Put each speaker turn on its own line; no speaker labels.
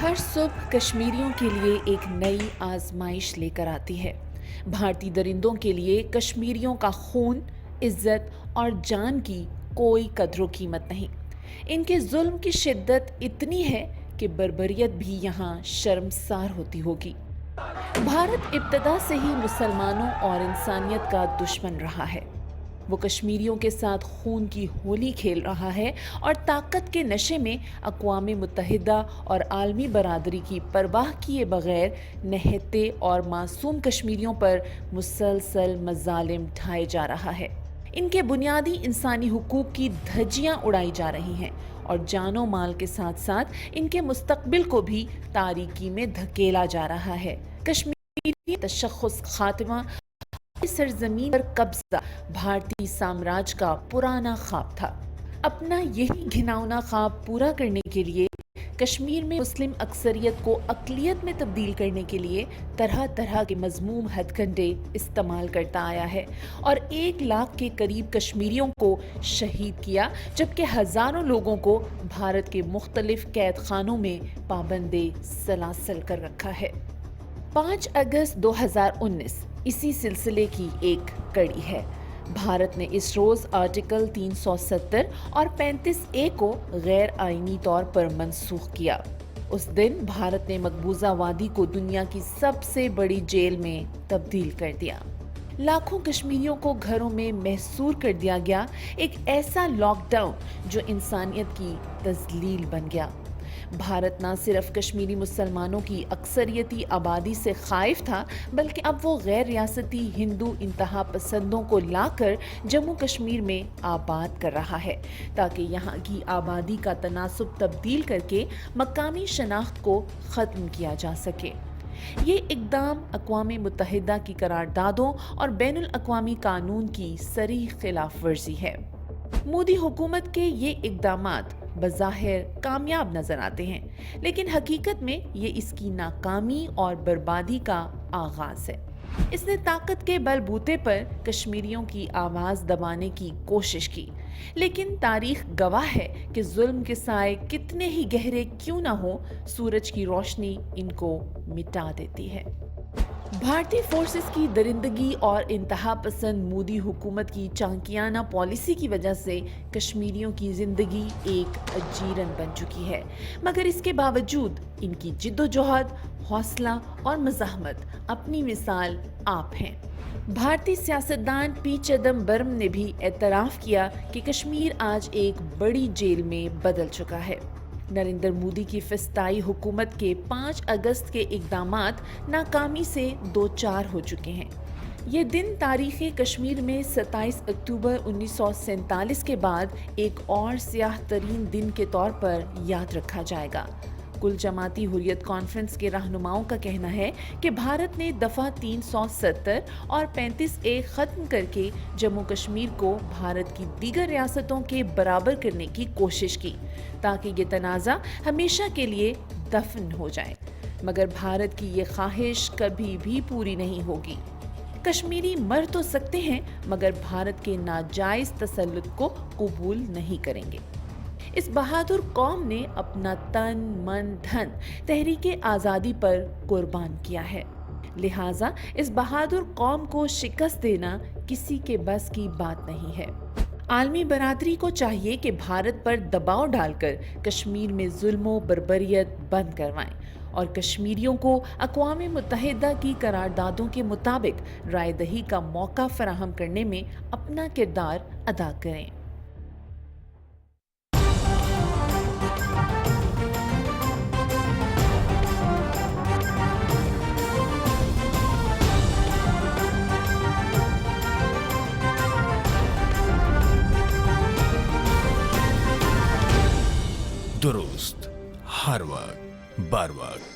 ہر صبح کشمیریوں کے لیے ایک نئی آزمائش لے کر آتی ہے۔ بھارتی درندوں کے لیے کشمیریوں کا خون، عزت اور جان کی کوئی قدر و قیمت نہیں۔ ان کے ظلم کی شدت اتنی ہے کہ بربریت بھی یہاں شرمسار ہوتی ہوگی۔ بھارت ابتدا سے ہی مسلمانوں اور انسانیت کا دشمن رہا ہے۔ وہ کشمیریوں کے ساتھ خون کی ہولی کھیل رہا ہے اور طاقت کے نشے میں اقوام متحدہ اور عالمی برادری کی پرواہ کیے بغیر نہتے اور معصوم کشمیریوں پر مسلسل مظالم ڈھائے جا رہا ہے۔ ان کے بنیادی انسانی حقوق کی دھجیاں اڑائی جا رہی ہیں اور جان و مال کے ساتھ ساتھ ان کے مستقبل کو بھی تاریکی میں دھکیلا جا رہا ہے۔ کشمیری تشخص خاتمہ سرزمین پر قبضہ بھارتی سامراج کا پرانا خواب تھا۔ اپنا یہی گھناؤنا خواب پورا کرنے کے لیے کشمیر میں مسلم اکثریت کو اقلیت میں تبدیل کرنے کے لیے طرح طرح کے مذموم ہتھ کنڈے استعمال کرتا آیا ہے اور 1 لاکھ کے قریب کشمیریوں کو شہید کیا، جبکہ ہزاروں لوگوں کو بھارت کے مختلف قید خانوں میں پابند سلاسل کر رکھا ہے۔ 5 اگست 2019 اسی سلسلے کی ایک کڑی ہے۔ بھارت نے اس روز آرٹیکل 370 اور 35A کو غیر آئینی طور پر منسوخ کیا۔ اس دن بھارت نے مقبوضہ وادی کو دنیا کی سب سے بڑی جیل میں تبدیل کر دیا۔ لاکھوں کشمیریوں کو گھروں میں محصور کر دیا گیا، ایک ایسا لاک ڈاؤن جو انسانیت کی تذلیل بن گیا۔ بھارت نہ صرف کشمیری مسلمانوں کی اکثریتی آبادی سے خائف تھا، بلکہ اب وہ غیر ریاستی ہندو انتہا پسندوں کو لا کر جموں کشمیر میں آباد کر رہا ہے، تاکہ یہاں کی آبادی کا تناسب تبدیل کر کے مقامی شناخت کو ختم کیا جا سکے۔ یہ اقدام اقوام متحدہ کی قراردادوں اور بین الاقوامی قانون کی صریح خلاف ورزی ہے۔ مودی حکومت کے یہ اقدامات بظاہر کامیاب نظر آتے ہیں، لیکن حقیقت میں یہ اس کی ناکامی اور بربادی کا آغاز ہے۔ اس نے طاقت کے بل بوتے پر کشمیریوں کی آواز دبانے کی کوشش کی، لیکن تاریخ گواہ ہے کہ ظلم کے سائے کتنے ہی گہرے کیوں نہ ہو، سورج کی روشنی ان کو مٹا دیتی ہے۔ بھارتی فورسز کی درندگی اور انتہا پسند مودی حکومت کی چانکیانہ پالیسی کی وجہ سے کشمیریوں کی زندگی ایک اجیرن بن چکی ہے، مگر اس کے باوجود ان کی جد و جہد، حوصلہ اور مزاحمت اپنی مثال آپ ہیں۔ بھارتی سیاستدان پی چدمبرم نے بھی اعتراف کیا کہ کشمیر آج ایک بڑی جیل میں بدل چکا ہے۔ نریندر مودی کی فسطائی حکومت کے 5 اگست کے اقدامات ناکامی سے دوچار ہو چکے ہیں۔ یہ دن تاریخ کشمیر میں 27 اکتوبر 1947 کے بعد ایک اور سیاہ ترین دن کے طور پر یاد رکھا جائے گا۔ کل جماعتی حریت کانفرنس کے رہنماؤں کا کہنا ہے کہ بھارت نے دفعہ 370 اور 35A ختم کر کے جموں کشمیر کو بھارت کی دیگر ریاستوں کے برابر کرنے کی کوشش کی، تاکہ یہ تنازع ہمیشہ کے لیے دفن ہو جائے، مگر بھارت کی یہ خواہش کبھی بھی پوری نہیں ہوگی۔ کشمیری مر تو سکتے ہیں، مگر بھارت کے ناجائز تسلط کو قبول نہیں کریں گے۔ اس بہادر قوم نے اپنا تن من دھن تحریک آزادی پر قربان کیا ہے، لہٰذا اس بہادر قوم کو شکست دینا کسی کے بس کی بات نہیں ہے۔ عالمی برادری کو چاہیے کہ بھارت پر دباؤ ڈال کر کشمیر میں ظلم و بربریت بند کروائیں اور کشمیریوں کو اقوام متحدہ کی قراردادوں کے مطابق رائے دہی کا موقع فراہم کرنے میں اپنا کردار ادا کریں۔
درست، ہر وقت، بر وقت۔